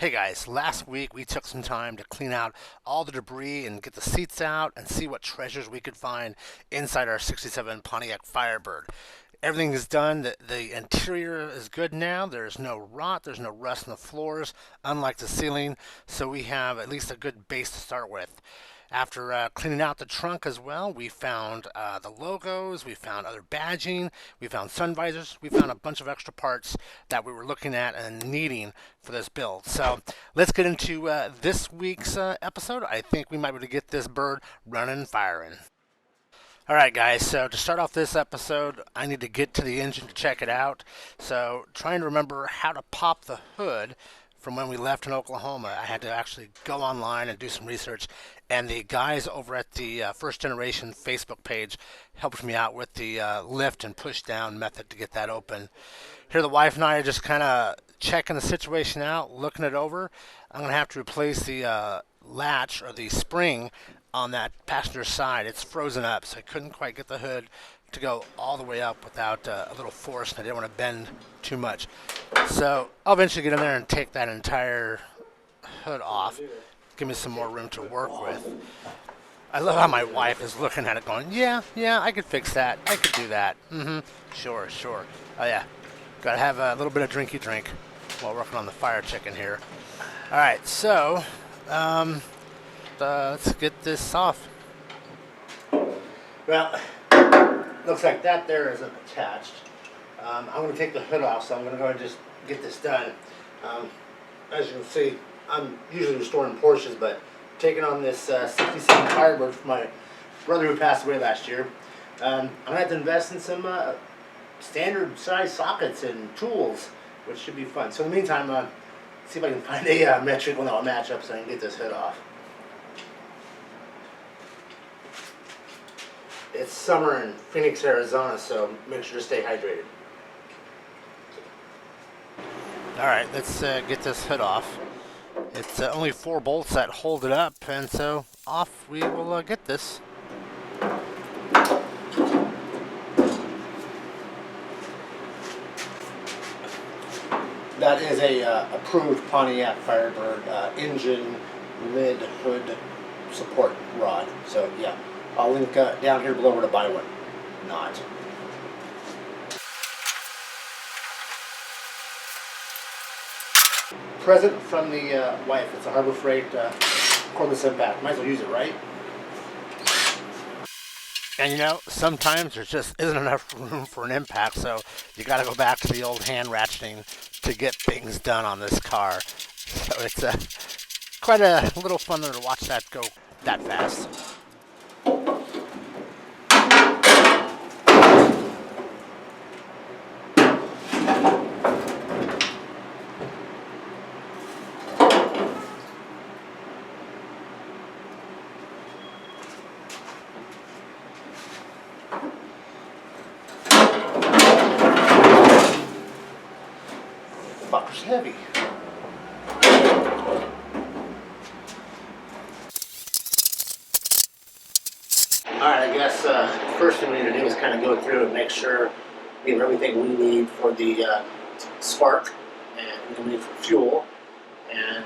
Hey guys, last week we took some time to clean out all the debris and get the seats out and see what treasures we could find inside our 67 Pontiac Firebird. Everything is done. The interior is good now. There's no rot, there's no rust in the floors, unlike the ceiling, so we have at least a good base to start with. After cleaning out the trunk as well, we found the logos, we found other badging, we found sun visors, we found a bunch of extra parts that we were looking at and needing for this build. So let's get into this week's episode. I think we might be able to get this bird running and firing. All right, guys, so to start off this episode, I need to get to the engine to check it out. So trying to remember how to pop the hood from when we left in Oklahoma. I had to actually go online and do some research, and the guys over at the First Generation Facebook page helped me out with the lift and push down method to get that open. Here the wife and I are just kind of checking the situation out, looking it over. I'm going to have to replace the latch or the spring on that passenger side. It's frozen up, so I couldn't quite get the hood to go all the way up without a little force, and I didn't want to bend too much. So I'll eventually get in there and take that entire hood off. Give me some more room to work with. I love how my wife is looking at it going, yeah, I could fix that. I could do that. Sure. Oh yeah, gotta have a little bit of drinky drink while working on the fire chicken here. All right, so let's get this off. Well, looks like that there isn't attached. I'm going to take the hood off, so I'm going to go ahead and just get this done. As you can see, I'm usually restoring Porsches, but taking on this 67 Firebird for my brother who passed away last year. I'm going to have to invest in some standard size sockets and tools, which should be fun. So in the meantime, see if I can find a metric one that will match up so I can get this hood off. It's summer in Phoenix, Arizona, so make sure to stay hydrated. Alright, let's get this hood off. It's only 4 bolts that hold it up, and so off we will get this. That is a approved Pontiac Firebird engine, lid, hood support rod. So yeah, I'll link down here below where to buy one. Not. Present from the wife. It's a Harbor Freight cordless impact. Might as well use it, right? And you know, sometimes there just isn't enough room for an impact, so you got to go back to the old hand ratcheting to get things done on this car. So it's quite a little fun to watch that go that fast. Fucker's heavy. Alright, I guess first thing we need to do is kind of go through and make sure we have everything we need for the spark and we need for fuel, and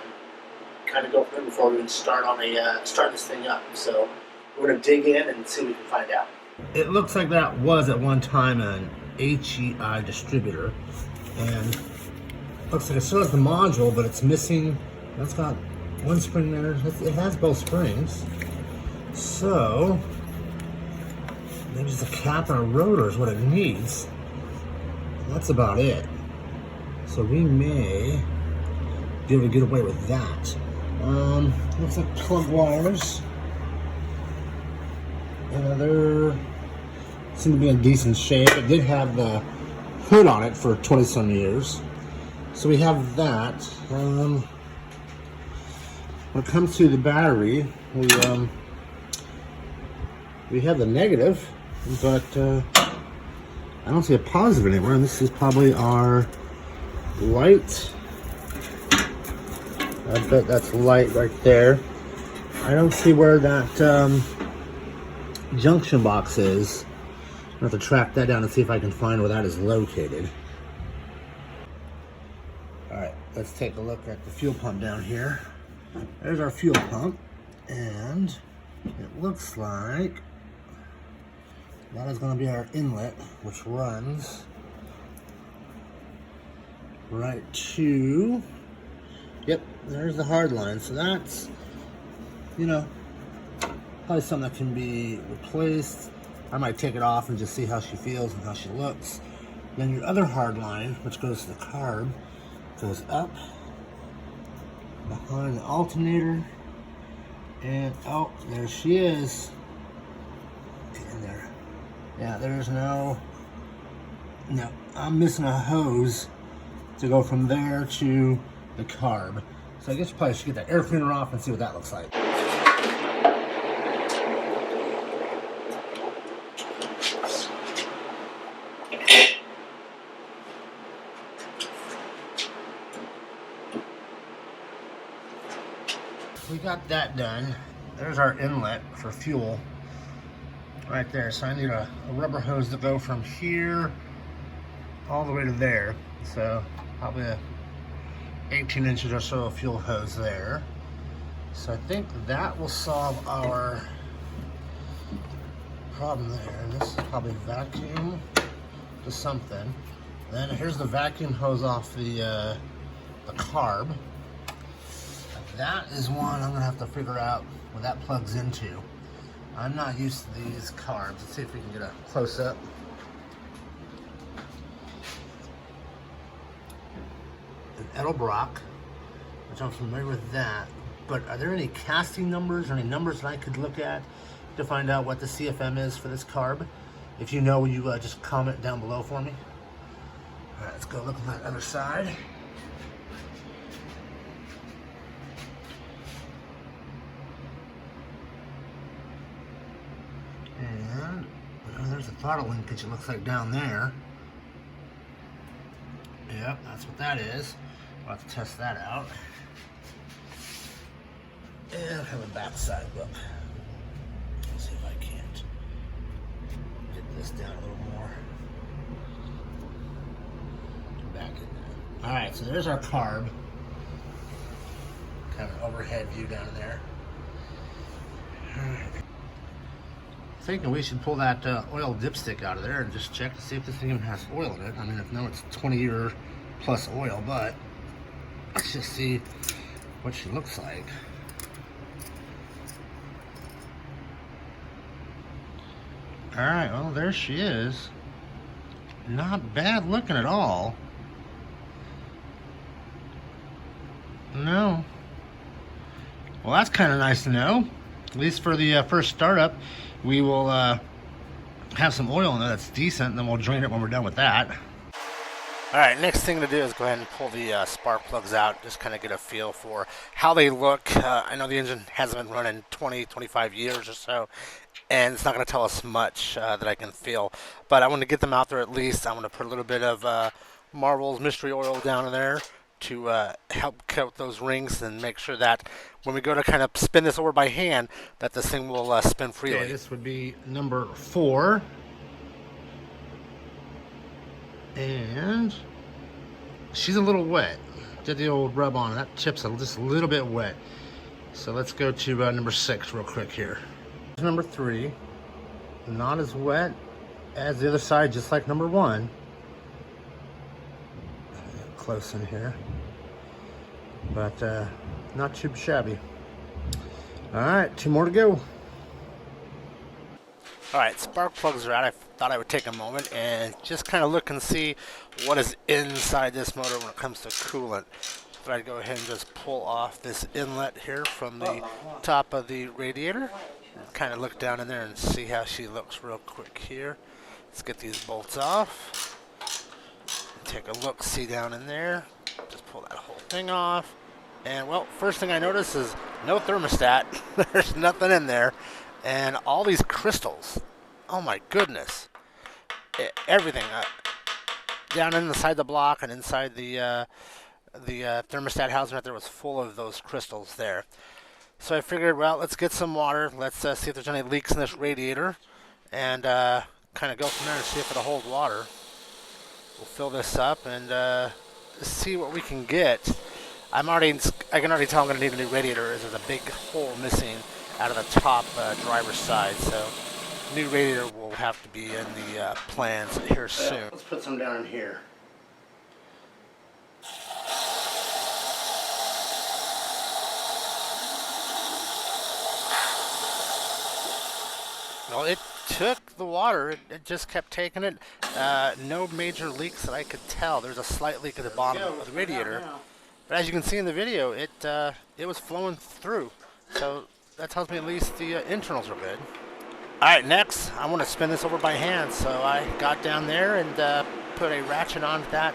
kind of go from there before we even start on start this thing up. So we're going to dig in and see what we can find out. It looks like that was at one time an HEI distributor, and looks like it still has the module, but it's missing. That's got one spring there. It has both springs. So maybe just a cap and a rotor is what it needs. That's about it. So we may be able to get away with that. Looks like plug wires. They're seem to be in decent shape. It did have the hood on it for 20 some years. So we have that. When it comes to the battery, we have the negative, but I don't see a positive anywhere, and this is probably our light. I bet that's light right there. I don't see where that junction box is. I have to track that down and see if I can find where that is located. Alright, let's take a look at the fuel pump down here. There's our fuel pump, and it looks like that is going to be our inlet, which runs right to, yep, there's the hard line. So that's, you know, probably something that can be replaced. I might take it off and just see how she feels and how she looks. Then your other hard line, which goes to the carb, goes up behind the alternator, and oh, there she is. Get in there. Yeah, there's no, I'm missing a hose to go from there to the carb. So I guess you probably should get that air cleaner off and see what that looks like. We got that done. There's our inlet for fuel right there. So I need a rubber hose to go from here all the way to there. So probably a 18 inches or so of fuel hose there. So I think that will solve our problem there. And this is probably vacuum to something. Then here's the vacuum hose off the carb. That is one I'm gonna have to figure out what that plugs into. I'm not used to these carbs. Let's see if we can get a close up. An Edelbrock, which I'm familiar with that. But are there any casting numbers or any numbers that I could look at to find out what the CFM is for this carb? If you know, will you just comment down below for me? All right, let's go look at that other side. And there's the throttle linkage, it looks like down there. Yep, that's what that is. I'll have to test that out. And have a backside look. Let's see if I can't get this down a little more. Back in there. Alright, so there's our carb. Kind of an overhead view down there. Alright. Thinking we should pull that oil dipstick out of there and just check to see if this thing even has oil in it. I mean, if no, it's 20-year plus oil, but let's just see what she looks like. All right, well, there she is. Not bad looking at all. No. Well, that's kind of nice to know. At least for the first startup, we will have some oil in there that's decent, and then we'll drain it when we're done with that. All right, next thing to do is go ahead and pull the spark plugs out, just kind of get a feel for how they look. I know the engine hasn't been running 20, 25 years or so, and it's not going to tell us much that I can feel. But I want to get them out there at least. I want to put a little bit of Marvel's Mystery Oil down in there to help coat those rings and make sure that when we go to kind of spin this over by hand, that this thing will spin freely. Okay, this would be number 4. And she's a little wet. Did the old rub on. That chip's just a little bit wet. So let's go to number 6 real quick here. Number 3, not as wet as the other side, just like number 1. Close in here, but not too shabby. All right, 2 more to go. All right, spark plugs are out. I thought I would take a moment and just kind of look and see what is inside this motor when it comes to coolant. So I'd go ahead and just pull off this inlet here from the top of the radiator. Kind of look down in there and see how she looks real quick here. Let's get these bolts off. Take a look, see down in there. Just pull that whole thing off. And well, first thing I notice is no thermostat. There's nothing in there. And all these crystals. Oh my goodness. Everything. Down inside the block and inside the thermostat housing right there was full of those crystals there. So I figured, well, let's get some water. Let's see if there's any leaks in this radiator. And kind of go from there and see if it'll hold water. We'll fill this up and see what we can get. I can already tell I'm going to need a new radiator. There's a big hole missing out of the top driver's side, so new radiator will have to be in the plans here soon. Let's put some down in here. Well, it took the water. It just kept taking it. No major leaks that I could tell. There's a slight leak at the bottom of the radiator. But as you can see in the video, it was flowing through. So that tells me at least the internals are good. Alright, next, I want to spin this over by hand. So I got down there and put a ratchet on that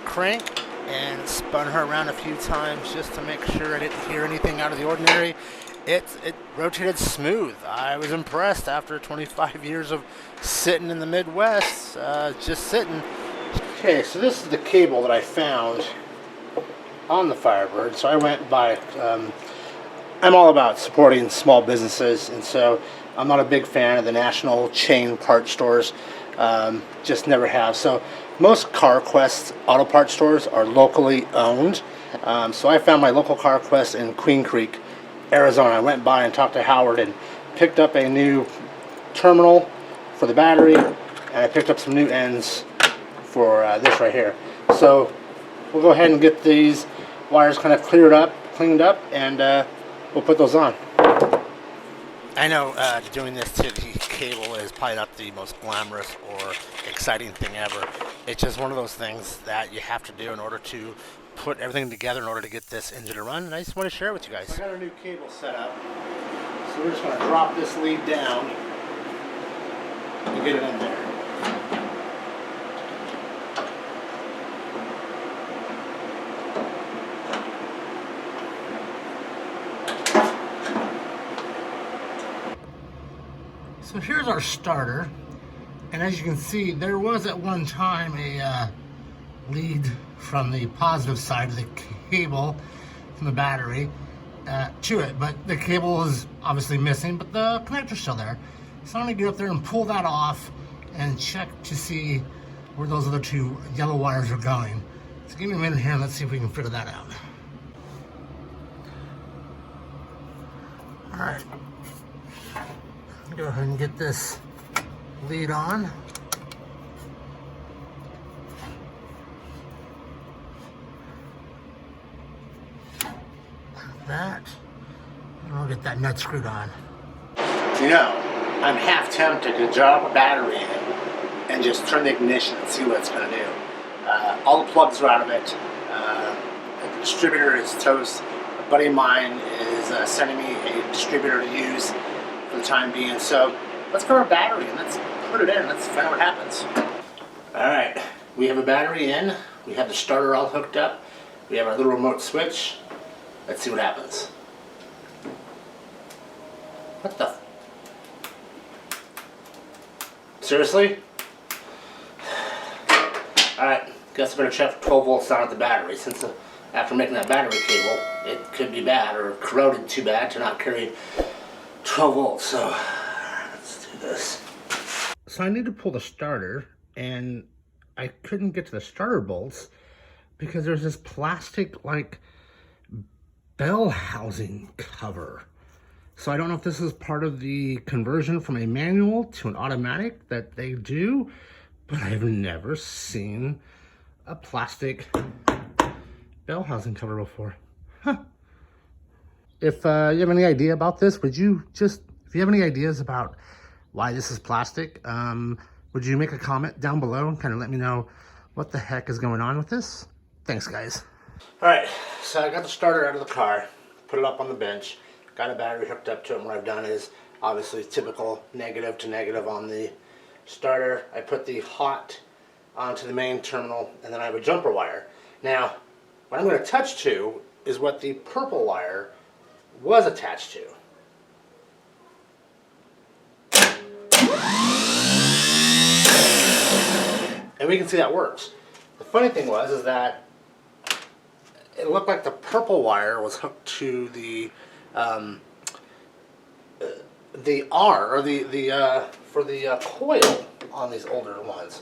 crank and spun her around a few times just to make sure I didn't hear anything out of the ordinary. It rotated smooth. I was impressed after 25 years of sitting in the Midwest, just sitting. Okay, so this is the cable that I found on the Firebird. So I went by, I'm all about supporting small businesses, and so I'm not a big fan of the national chain part stores, just never have. So most CarQuest auto part stores are locally owned. So I found my local CarQuest in Queen Creek, Arizona. I went by and talked to Howard and picked up a new terminal for the battery, and I picked up some new ends for this right here. So we'll go ahead and get these wires kind of cleaned up, and we'll put those on. I know doing this to the cable is probably not the most glamorous or exciting thing ever. It's just one of those things that you have to do in order to put everything together in order to get this engine to run, and I just want to share it with you guys. I got our new cable set up, so we're just going to drop this lead down and get it in there. So here's our starter, and as you can see, there was at one time a lead from the positive side of the cable from the battery to it, but the cable is obviously missing, but the connector's still there. So I'm gonna get up there and pull that off and check to see where those other two yellow wires are going. So give me a minute here and let's see if we can figure that out. All right, go ahead and get this lead on. That, and I'll get that nut screwed on. You know, I'm half tempted to drop a battery in it and just turn the ignition and see what it's going to do. All the plugs are out of it. The distributor is toast. A buddy of mine is sending me a distributor to use for the time being. So let's grab a battery and let's put it in. Let's find out what happens. All right, we have a battery in. We have the starter all hooked up. We have our little remote switch. Let's see what happens. What the? Seriously? Alright, guess I better check for 12 volts down at the battery, since after making that battery cable, it could be bad or corroded too bad to not carry 12 volts. So, let's do this. So I need to pull the starter, and I couldn't get to the starter bolts because there's this plastic, like, bell housing cover. So I don't know if this is part of the conversion from a manual to an automatic that they do, but I've never seen a plastic bell housing cover before. Huh. If you have any idea about this, if you have any ideas about why this is plastic, would you make a comment down below and kind of let me know what the heck is going on with this? Thanks, guys. Alright, so I got the starter out of the car, put it up on the bench, got a battery hooked up to it, and what I've done is obviously typical negative to negative on the starter. I put the hot onto the main terminal, and then I have a jumper wire. Now, what I'm going to touch to is what the purple wire was attached to. And we can see that works. The funny thing was that it looked like the purple wire was hooked to the R, or for the coil on these older ones.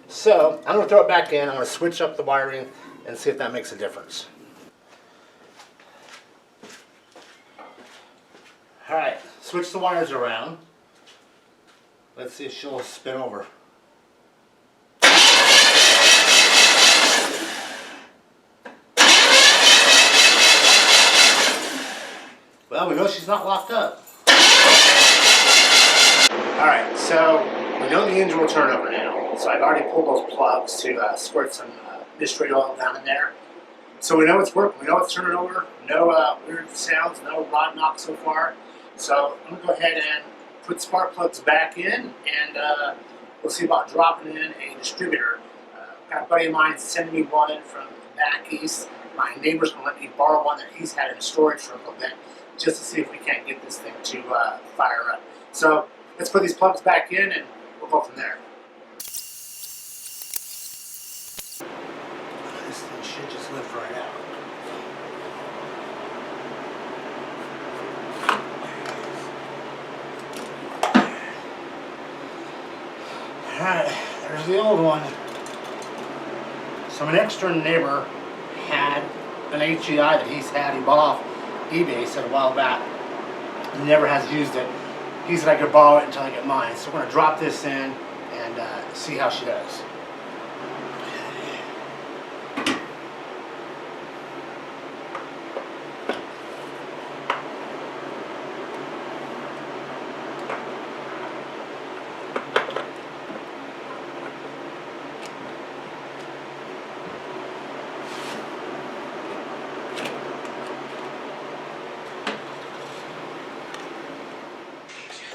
So I'm going to throw it back in. I'm going to switch up the wiring and see if that makes a difference. Alright, switch the wires around. Let's see if she'll spin over. Well, we know she's not locked up. Alright, so we know the engine will turn over now. So I've already pulled those plugs to squirt some mystery oil down in there. So we know it's working. We know it's turning over. No weird sounds, no rod knock so far. So I'm going to go ahead and put spark plugs back in, and we'll see about dropping in a distributor. Got a buddy of mine sending me one from back east. My neighbor's going to let me borrow one that he's had in storage for a little bit, just to see if we can't get this thing to fire up. So let's put these plugs back in and we'll go from there. This thing should just lift right out. Alright, there's the old one. So my next door neighbor had an HEI that he bought off eBay, he said a while back. He never has used it. He said I could borrow it until I get mine. So we're going to drop this in and see how she does.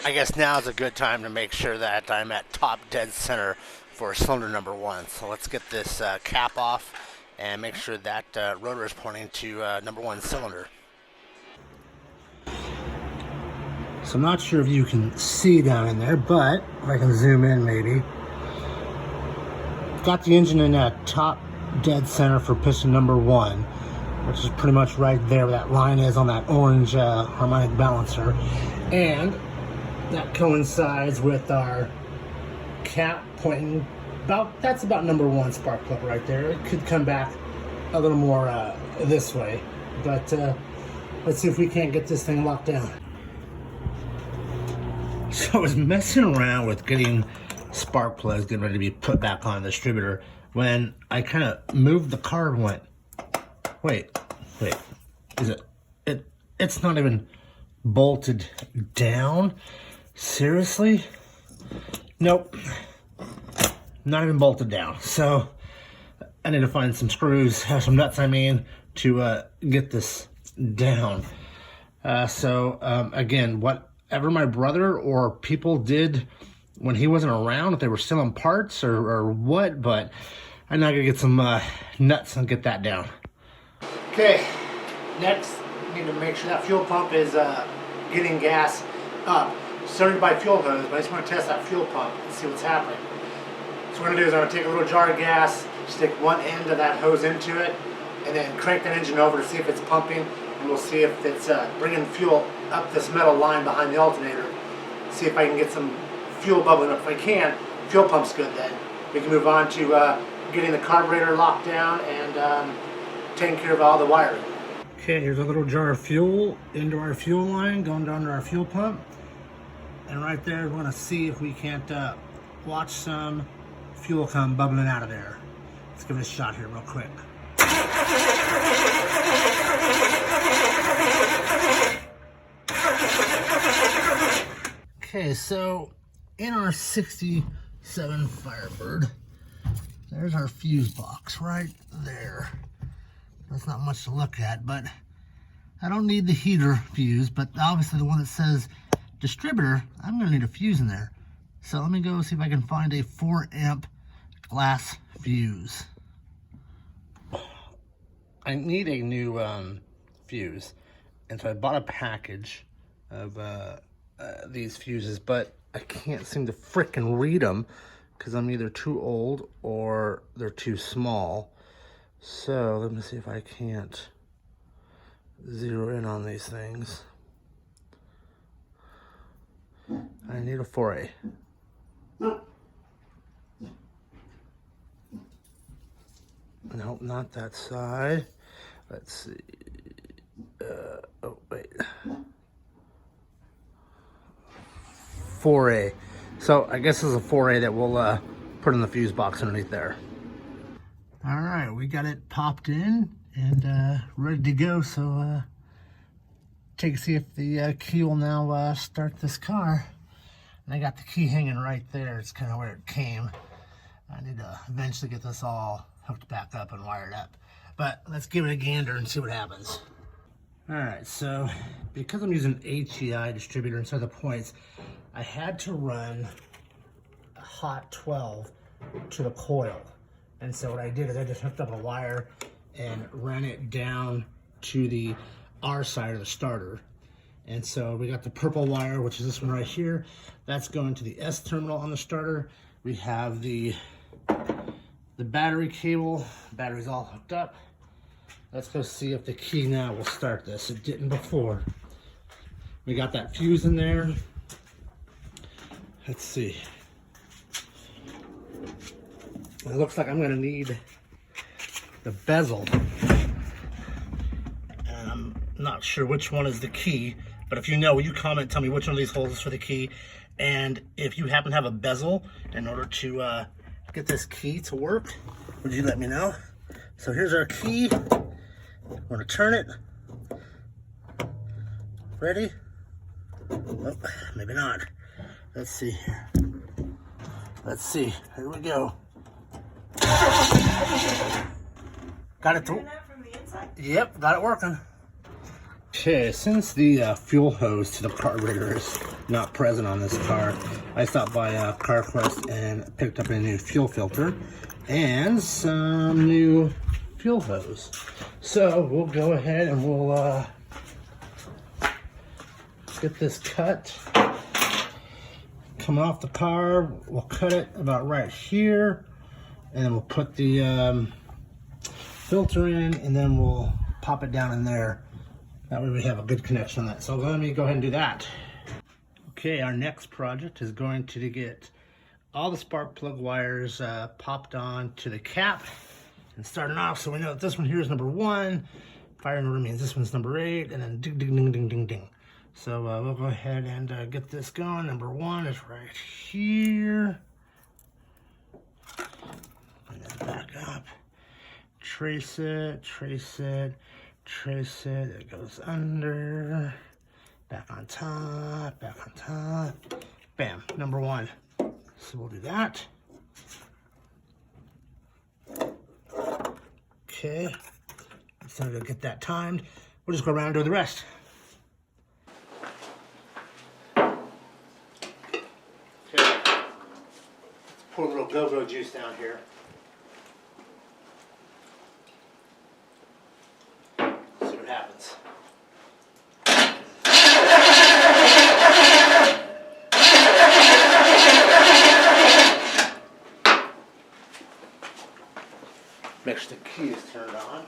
I guess now is a good time to make sure that I'm at top dead center for cylinder number 1. So let's get this cap off and make sure that rotor is pointing to number 1 cylinder. So I'm not sure if you can see down in there, but if I can zoom in maybe. Got the engine in top dead center for piston number 1, which is pretty much right there where that line is on that orange harmonic balancer. And that coincides with our cap pointing that's about number 1 spark plug right there. It could come back a little more this way, but let's see if we can't get this thing locked down. So I was messing around with getting spark plugs getting ready to be put back on the distributor when I kind of moved the car and went, wait, is it's not even bolted down? Seriously? Nope. Not even bolted down. So I need to find some screws, some nuts I mean, to get this down. Again, whatever my brother or people did when he wasn't around, if they were still in parts or what, but I'm not gonna get some nuts and get that down. Okay, next, we need to make sure that fuel pump is getting gas up. Started by fuel hose, but I just want to test that fuel pump and see what's happening. So what I'm going to do is I'm going to take a little jar of gas, stick one end of that hose into it, and then crank that engine over to see if it's pumping, and we'll see if it's bringing fuel up this metal line behind the alternator. See if I can get some fuel bubbling up. If I can, fuel pump's good then. We can move on to getting the carburetor locked down and taking care of all the wiring. Okay, here's a little jar of fuel into our fuel line, going down to our fuel pump. And right there, we want to see if we can't watch some fuel come bubbling out of there. Let's give it a shot here real quick. Okay, so in our 67 Firebird, there's our fuse box right there. That's not much to look at, but I don't need the heater fuse, but obviously the one that says distributor, I'm going to need a fuse in there. So let me go see if I can find a 4 amp glass fuse. I need a new fuse, and so I bought a package of these fuses, but I can't seem to frickin' read them because I'm either too old or they're too small. So let me see if I can't zero in on these things. I need a 4A. Nope, not that side. Let's see. Oh, wait. 4A. So I guess this is a 4A that we'll put in the fuse box underneath there. All right, we got it popped in and ready to go. So take a see if the key will now start this car. And I got the key hanging right there. It's kind of where it came. I need to eventually get this all hooked back up and wired up. But let's give it a gander and see what happens. All right, so because I'm using HEI distributor instead of the points, I had to run a hot 12 to the coil. And so what I did is I just hooked up a wire and ran it down to the R side of the starter. And so we got the purple wire, which is this one right here. That's going to the S terminal on the starter. We have the battery cable. Battery's all hooked up. Let's go see if the key now will start this. It didn't before. We got that fuse in there. Let's see. It looks like I'm gonna need the bezel. And I'm not sure which one is the key, but if you know, you comment, tell me which one of these holes is for the key. And if you happen to have a bezel in order to get this key to work, would you let me know? So here's our key. We're gonna turn it. Ready? Oh, maybe not. Let's see here. Let's see. Here we go. Got it through. Yep, got it working. Okay, since the fuel hose to the carburetor is not present on this car, I stopped by CarQuest and picked up a new fuel filter and some new fuel hose. So we'll go ahead and we'll get this cut. Coming off the car, we'll cut it about right here, and then we'll put the filter in, and then we'll pop it down in there. That way we have a good connection on that. So let me go ahead and do that. Okay, our next project is going to get all the spark plug wires popped on to the cap and starting off. So we know that this one here is number 1. Fire number means this one's number 8, and then ding, ding, ding, ding, ding, ding. So we'll go ahead and get this going. Number 1 is right here. And then back up. Trace it, trace it, trace it. It goes under. Back on top, back on top. Bam, number 1. So we'll do that. Okay. So to get that timed, we'll just go around and do the rest. Pour a little go-go juice down here. See what happens. Make sure the key is turned on.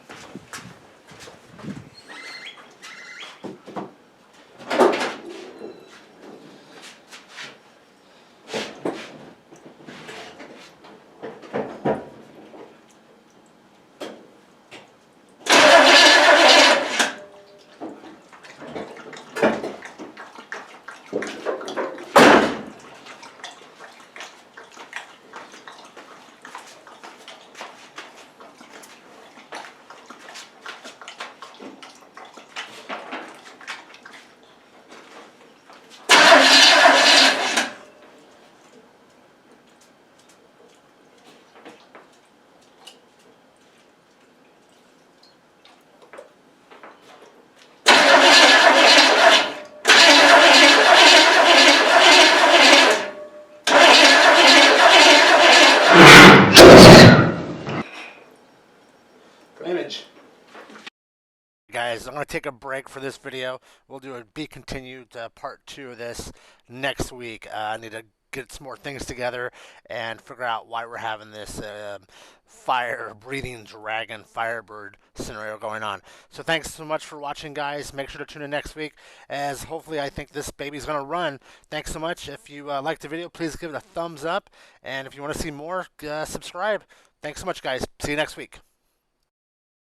Guys, I'm going to take a break for this video. We'll do a be continued part 2 of this next week. I need to get some more things together and figure out why we're having this fire-breathing dragon Firebird scenario going on. So thanks so much for watching, guys. Make sure to tune in next week, as hopefully I think this baby's going to run. Thanks so much. If you liked the video, please give it a thumbs up. And if you want to see more, subscribe. Thanks so much, guys. See you next week.